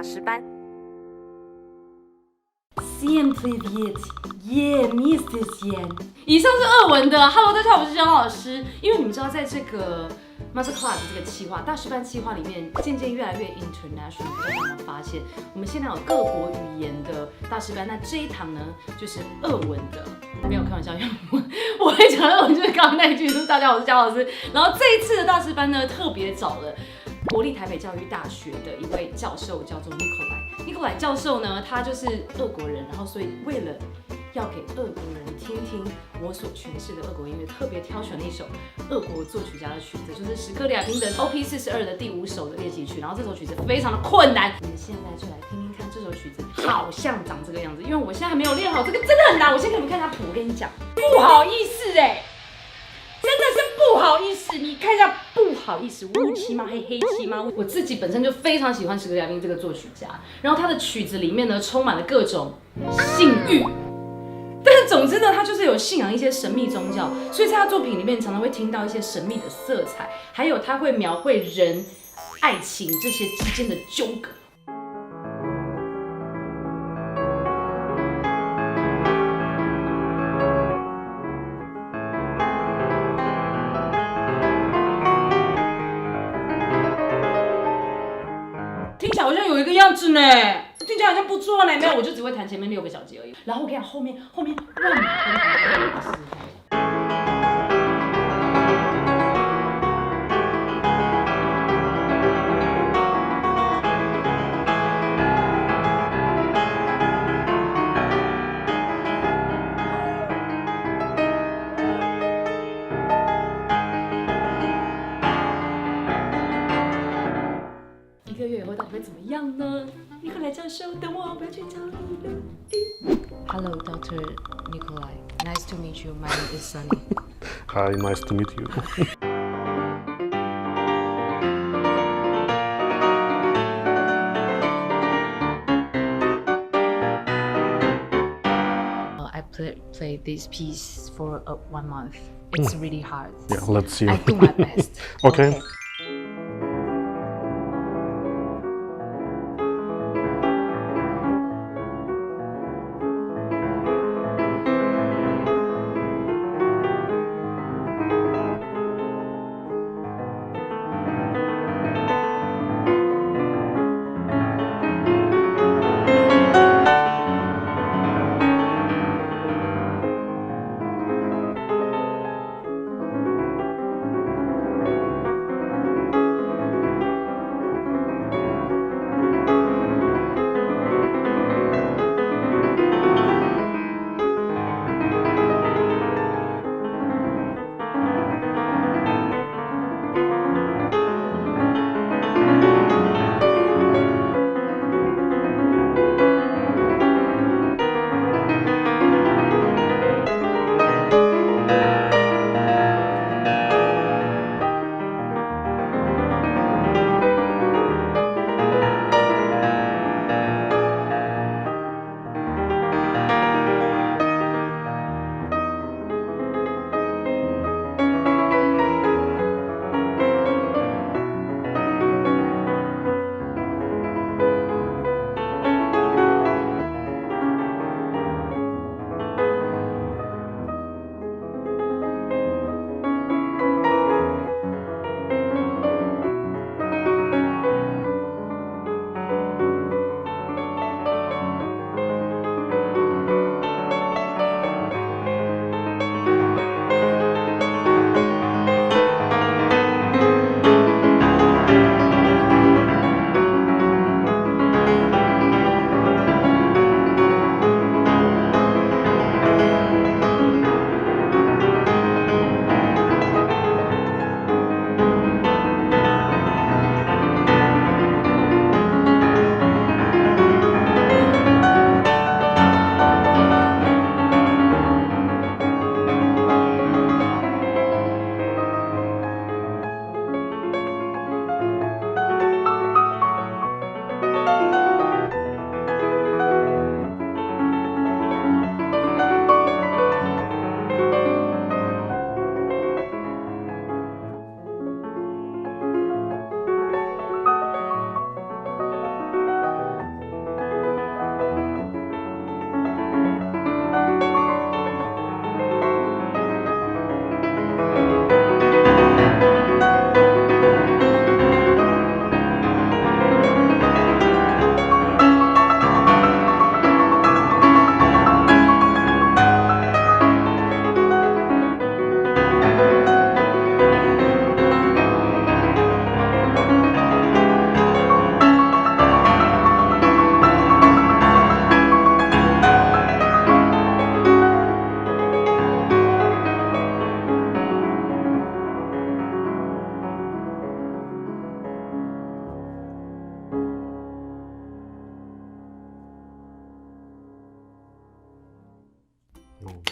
师班。Всем привет! Мистер Yen。以上是俄文的。Hello， 大家好，我是姜老师。因为你们知道，在这个 Masterclass 这个企划大师班企划里面，渐渐越来越 international， 不知道大家有没有发现，我们现在有各国语言的大师班。那这一堂呢，就是俄文的。没有开玩笑，因为我会讲俄文，就是刚刚那一句，就是大家好，我是姜老师。然后这一次的大师班呢，特别找了国立台北教育大学的一位教授，叫做Nikolai教授呢，他就是俄国人，然后所以为了要给俄国人听听我所诠释的俄国音乐，特别挑选了一首俄国作曲家的曲子，就是史克里亚宾的 OP42的第5首的练习曲。然后这首曲子非常的困难，我们现在就来听听看这首曲子好像长这个样子，因为我现在还没有练好，这个真的很难。我先给你们看一下谱，我跟你讲，不好意思真的是不好意思，你看一下，不好意思，乌漆嘛黑漆嘛。我自己本身就非常喜欢史克里亚宾这个作曲家，然后他的曲子里面呢充满了各种性欲，但是总之呢，他就是有信仰一些神秘宗教，所以在他作品里面常常会听到一些神秘的色彩，还有他会描绘人、爱情这些之间的纠葛。听起来好像有一个样子呢，听起来好像不错呢。没有，我就只会弹前面6个小节而已。然后我跟你讲，后面万马奔腾，我试试看。1个月以后到底会怎么样呢？尼克莱教授，等我，不要去找你了。Hello, Dr. Nikolai. Nice to meet you. My name is Sunny. Hi, nice to meet you. I played this piece for 1 month. It's really hard. Yeah, let's see. I do my best. Okay. 我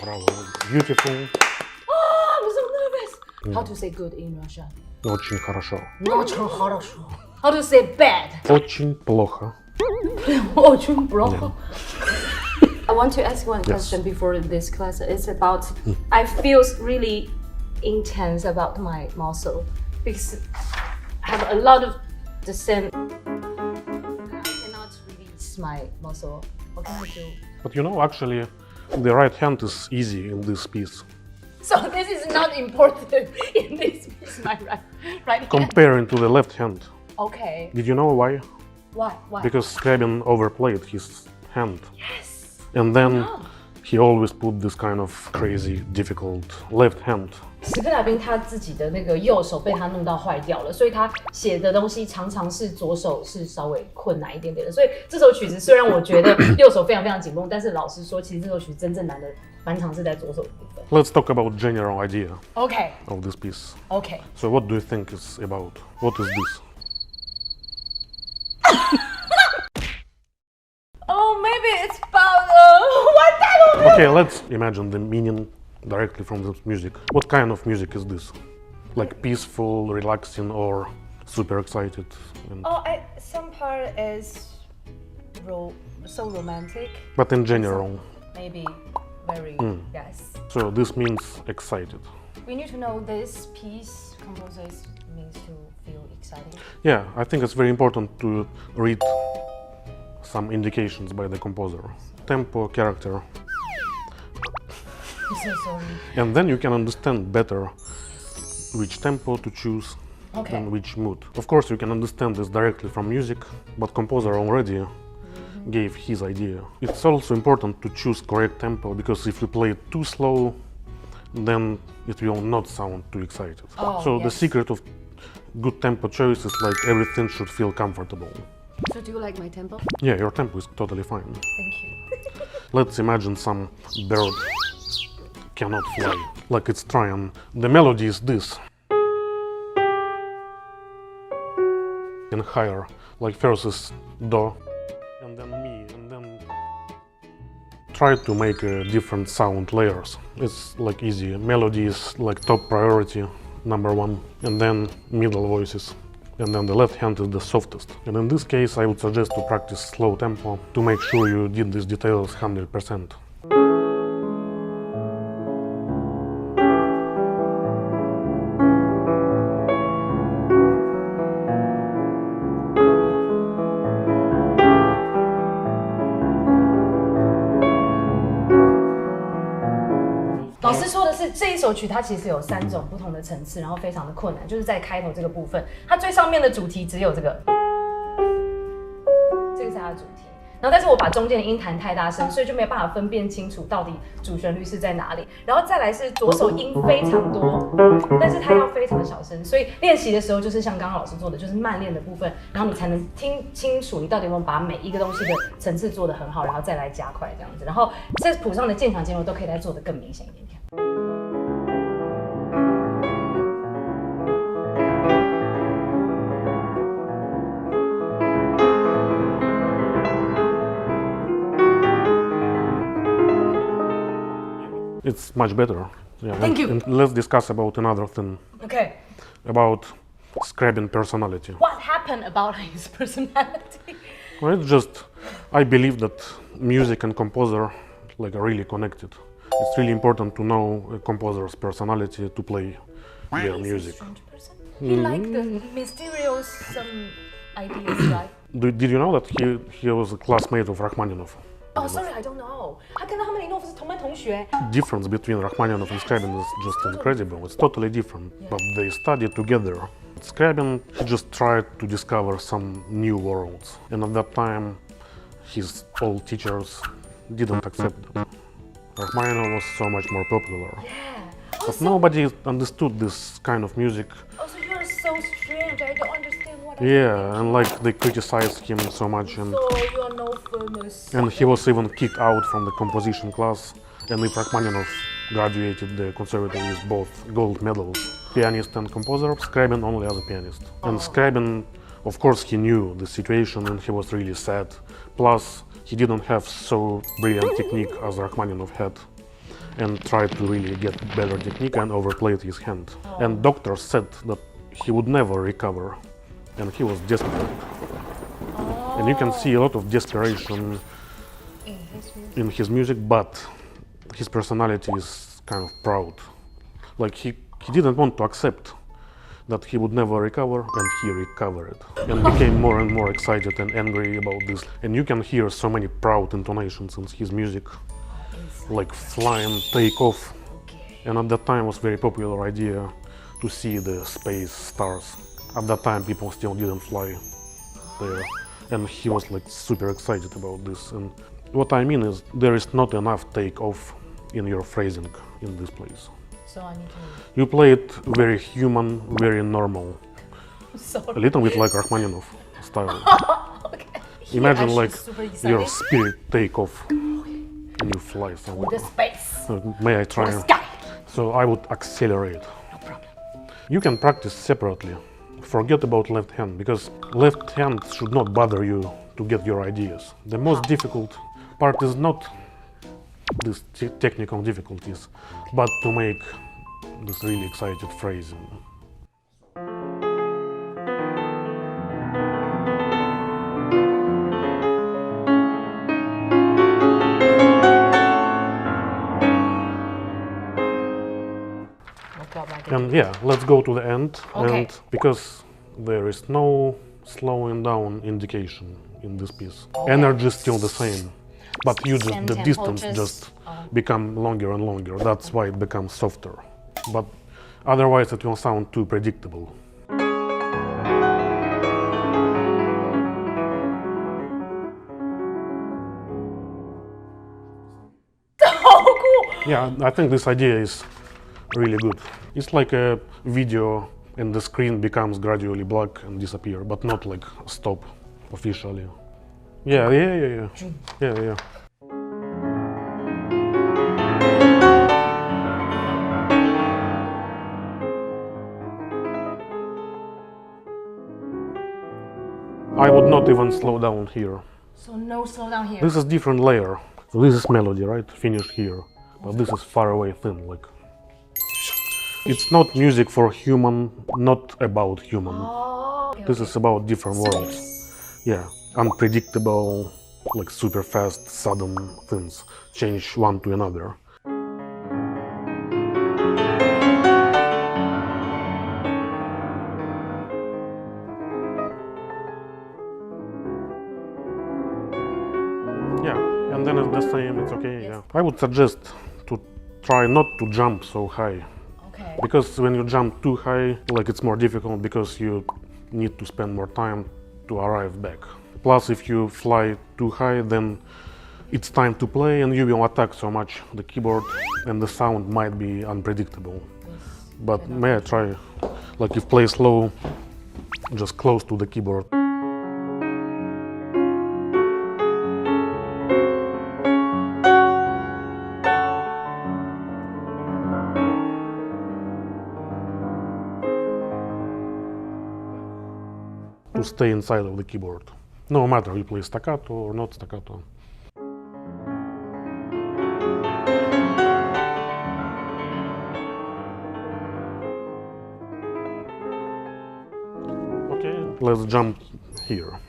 Bravo. Beautiful. Oh, I'm so nervous. How to say good in Russian? Очень хорошо. Очень хорошо. How to say bad? Очень плохо. Очень плохо. I want to ask one question before this class. It's about, I feel really intense about my muscle because I have a lot of the same. I cannot release my muscle. What can I do? But you know, actually, the right hand is easy in this piece. So this is not important in this piece, my right hand. Comparing to the left hand. Okay. Did you know why? Why? Why? Because Scriabin overplayed his hand. Yes. And then he always put this kind of crazy, difficult left hand. 史克莱宾他自己的那个右手被他弄到坏掉了，所以他写的东西常常是左手是稍微困难一点点的。所以这首曲子虽然我觉得右手非常非常紧绷，但是老实说，其实这首曲真正难的蛮常是在左手的部分。Let's talk about general idea Okay. of this piece. Okay. So what do you think it's about? What is this? Oh, maybe it's about what type of Okay, let's imagine the meaning directly from the music. What kind of music is this? Like peaceful, relaxing, or super excited? And... Oh, some part is so romantic. But in general. Maybe very yes. So this means excited. We need to know this piece composers means to feel exciting. Yeah, I think it's very important to read some indications by the composer. Tempo, character. I'm so sorry. And then you can understand better which tempo to choose and which mood. Of course, you can understand this directly from music, but composer already gave his idea. It's also important to choose correct tempo, because if you play it too slow, then it will not sound too excited. So the secret of good tempo choice is like everything should feel comfortable. So do you like my tempo? Yeah, your tempo is totally fine. Thank you. Let's imagine some bird cannot fly, like it's trying. The melody is this. And higher, like first is do, and then mi, and then try to make different sound layers. It's like easy. Melody is like top priority, number one, and then middle voices. And then the left hand is the softest. And in this case, I would suggest to practice slow tempo to make sure you did these details 100%.老师说的是这一首曲，它其实有3种不同的层次，然后非常的困难，就是在开头这个部分，它最上面的主题只有这个是它的主题，然后但是我把中间的音弹太大声，所以就没有办法分辨清楚到底主旋律是在哪里。然后再来是左手音非常多，但是它要非常的小声，所以练习的时候就是像刚刚老师做的，就是慢练的部分，然后你才能听清楚你到底有没有把每一个东西的层次做得很好，然后再来加快这样子，然后在谱上的渐强渐弱都可以再做得更明显一点点。It's much better. Yeah, Thank you. And let's discuss about another thing. Okay. About Scriabin personality. What happened about his personality? Well, it's just, I believe that music and composer like are really connected. It's really important to know a composer's personality to play their music. He's a strange person. He liked the mysterious ideas, right? Did you know that he was a classmate of Rachmaninoff? Oh, sorry, I don't know. 他跟他们林诺夫是同班同学。 Difference between Rachmaninoff and Scriabin is just incredible. It's totally different, but they studied together. Scriabin, he just tried to discover some new worlds, and at that time, his old teachers didn't accept that. Rachmaninoff was so much more popular. Yeah. But nobody understood this kind of music. Oh, so you're so strange. I don't understand what. Yeah, and like they criticized him so much, and So you are no famous. And he was even kicked out from the composition class. And if Rachmaninoff graduated the conservatory with both gold medals, pianist and composer, Scriabin only as a pianist. And Scriabin, of course, he knew the situation and he was really sad. Plus, he didn't have so brilliant technique as Rachmaninoff had. and tried to really get better technique and overplayed his hand. And doctors said that he would never recover, and he was desperate. And you can see a lot of desperation in his music, but his personality is kind of proud. Like he didn't want to accept that he would never recover, and he recovered and became more and more excited and angry about this. And you can hear so many proud intonations in his music, like flying, take off. And at that time was very popular idea to see the space stars. At that time people still didn't fly there, and he was like super excited about this. And what I mean is there is not enough take off in your phrasing in this place. So I need to... You play it very human, very normal. Sorry. A little bit like Rachmaninoff style. Okay. Imagine Here, like super your excited. spirit take off and you fly somewhere. The space. May I try? The sky. So I would accelerate. No problem. You can practice separately. Forget about left hand, because left hand should not bother you to get your ideas. The most difficult part is not these technical difficulties, but to make this really excited phrasing. And yeah, let's go to the end. Okay. And because there is no slowing down indication in this piece, energy is still the same, but you just Same the tempo, distance just- just become longer and longer. That's why it becomes softer. But otherwise, it will sound too predictable. Oh, cool. Yeah, I think this idea is really good. It's like a video and the screen becomes gradually black and disappear, but not like stop officially. Yeah. Yeah. I would not even slow down here. So no slow down here. This is different layer. So this is melody, right? Finished here. But this is far away thin, like. It's not music for human, not about human. Oh, okay, This is about different worlds. Yeah, unpredictable, like super fast, sudden things change one to another. Yeah, and then it's the same, it's okay, yeah. I would suggest to try not to jump so high. Okay. Because when you jump too high, like it's more difficult because you need to spend more time to arrive back. Plus, if you fly too high, then it's time to play and you will attack so much the keyboard and the sound might be unpredictable. But may I try, like if play slow, just close to the keyboard. To stay inside of the keyboard. No matter you play staccato or not staccato. Okay, let's jump here.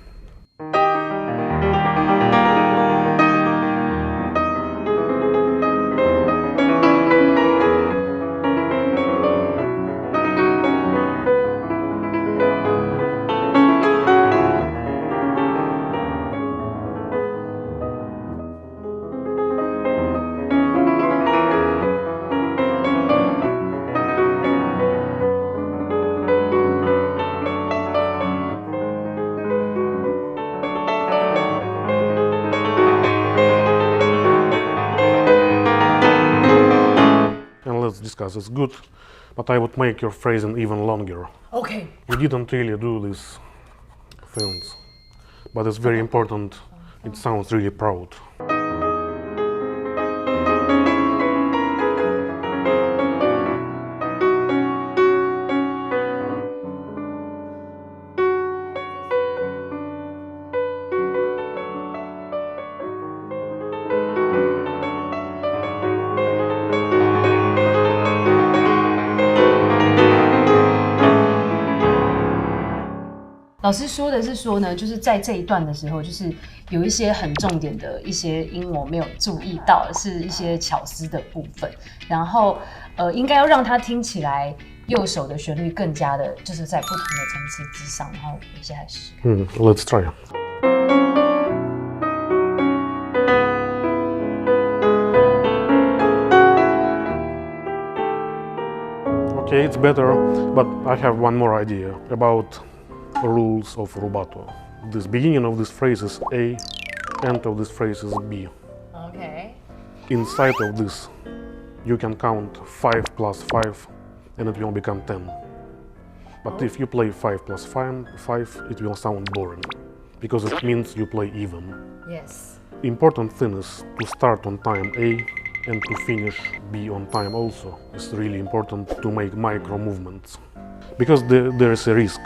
Let's discuss. It's good, but I would make your phrasing even longer. Okay. We didn't really do these things, but it's very important. It sounds really proud. 老师说的是说呢，就是在这一段的时候，就是有一些很重点的一些音我没有注意到，是一些巧思的部分。然后应该要让它听起来右手的旋律更加的，就是在不同的层次之上。然后我现在试。Let's try. Okay, it's better, but I have one more idea about rules of rubato. This beginning of this phrase is A, end of this phrase is B. Okay. Inside of this, you can count 5 plus 5 and it will become 10. But if you play 5 plus 5, it will sound boring because it means you play even. Yes. Important thing is to start on time A and to finish B on time also. It's really important to make micro movements because there is a risk.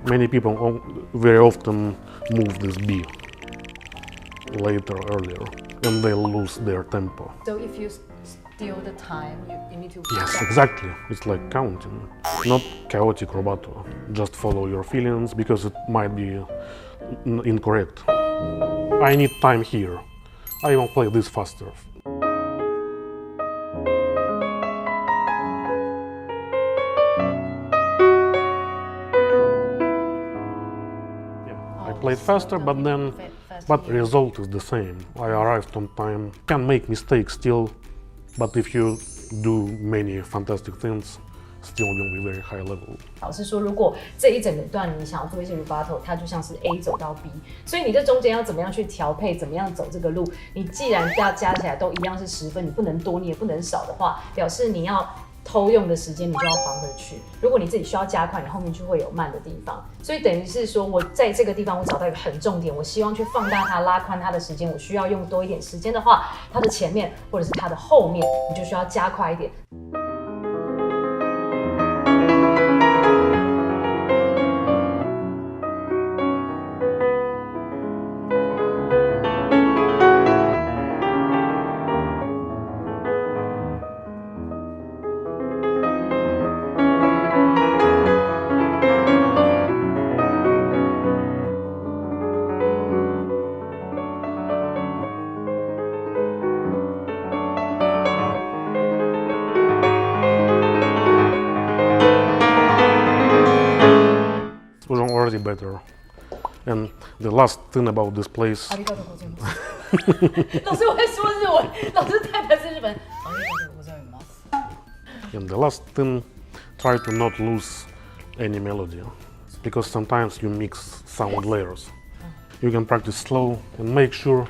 Many people very often move this B later, earlier, and they lose their tempo. So if you steal the time, you need to... Yes, exactly. It's like counting, not chaotic rubato. Just follow your feelings because it might be incorrect. I need time here. I will play this faster. Played faster, but the result is the same. I arrived on time. Can make mistakes still, but if you do many fantastic things, still will be very high level. 老师说，如果这一整段你想要做一些 rubato， 它就像是 A 走到 B， 所以你这中间要怎么样去调配，怎么样走这个路？你既然加起来都一样是10分，你不能多，你也不能少的话，表示你要偷用的时间你就要还回去。如果你自己需要加快，你后面就会有慢的地方。所以等于是说，我在这个地方我找到一个很重点，我希望去放大它、拉宽它的时间。我需要用多一点时间的话，它的前面或者是它的后面，你就需要加快一点。Already better. And the last thing about this place. ありがとうございます。老师我会说日文，老师太太是日本。ありがとうございます。And the last thing, try to not lose any melody, because sometimes you mix sound layers. You can practice slow and make sure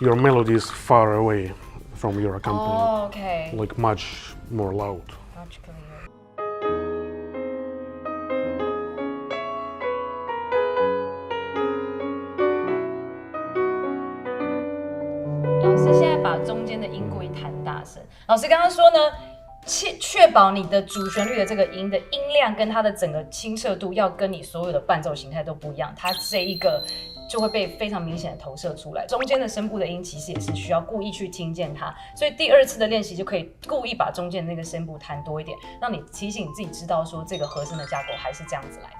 your melody is far away from your accompaniment. Oh, okay. Like much more loud. Much clearer. 老师现在把中间的音故意弹大声。老师刚刚说呢，确保你的主旋律的这个音的音量跟它的整个清澈度要跟你所有的伴奏形态都不一样，它这一个就会被非常明显的投射出来。中间的声部的音其实也是需要故意去听见它，所以第二次的练习就可以故意把中间的那个声部弹多一点，让你提醒你自己知道说这个和声的架构还是这样子来的。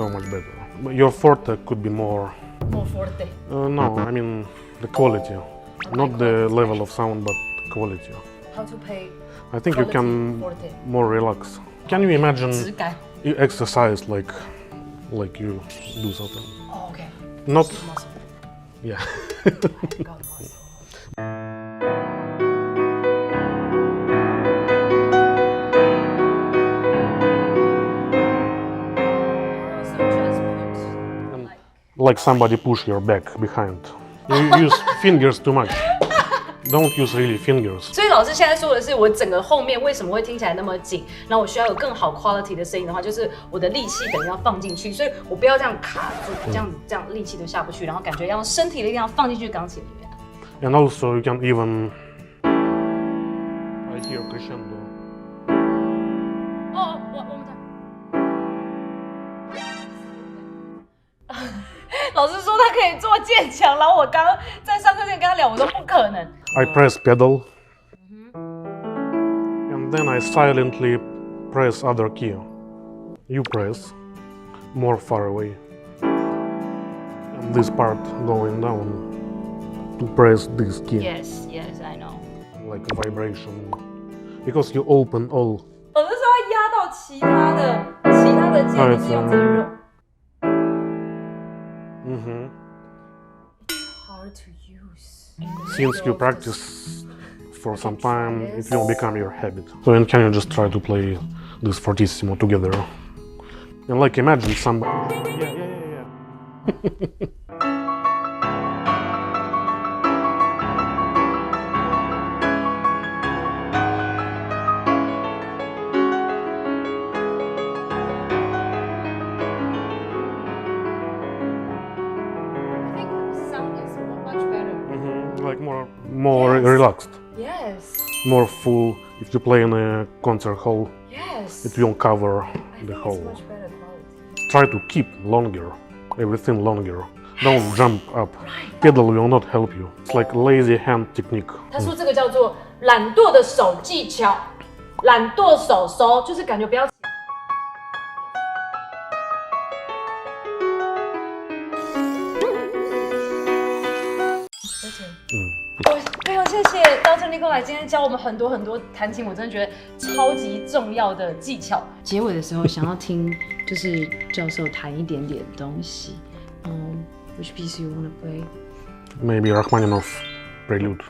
So much better. But your forte could be more. More forte. No, I mean the quality, not the level of sound, but quality. How to play? I think you can forte. more relax. Can you imagine 质感 you exercise like you do something? Oh, okay. Not. Muscle. Yeah. I got muscle. like somebody push your back behind. You use fingers too much. Don't use really fingers. 所以老师现在说的是，我整个后面为什么会听起来那么紧？然后我需要有更好 quality 的声音的话，就是我的力气等于要放进去，所以我不要这样卡住，这样力气都下不去，然后感觉要用身体的力量放进去钢琴里面。And also you can even. I hear crescendo. 我们老师说他可以做渐强，然后我刚刚在上课前跟他聊，我说不可能。I press pedal. And then I silently press other key. You press more far away. And this part going down to press this key. Yes, I know. Like a vibration. Because you open all. 老师说要压到其他的键，就是用这个肉。It's hard to use. Since you practice for some time, it will become your habit. So and can you just try to play this fortissimo together? And like imagine somebody. Yeah. Like more yes. relaxed, Yes. more full. If you play in a concert hall, Yes. it will cover the It's whole. much better quality. Try to keep longer, everything longer. Don't jump up. Pedal will not help you. It's like lazy hand technique. 他说这个叫做懒惰的手技巧，懒惰手收，就是感觉不要。非常谢谢 Dr. Nikolai 今天教我们很多弹琴，我真的觉得超级重要的技巧。结尾的时候想要听就是教授弹一点点东西。Which piece you wanna play? Maybe Rachmaninoff Prelude.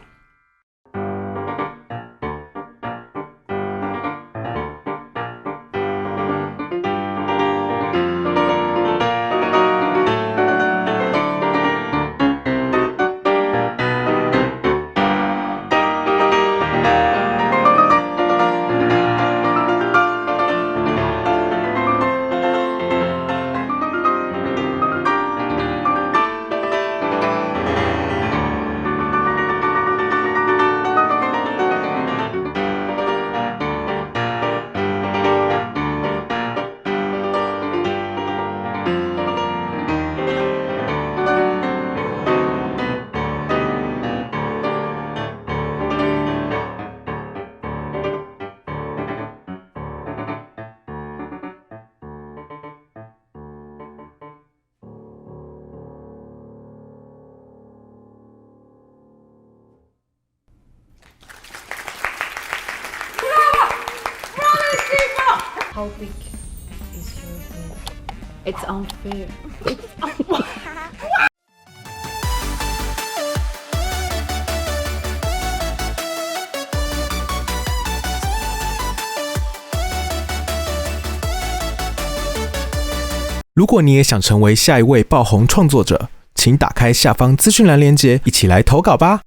How big is your head? It's unfair. It's unfair. 如果你也想成为下一位爆红创作者，请打开下方资讯栏连结，一起来投稿吧。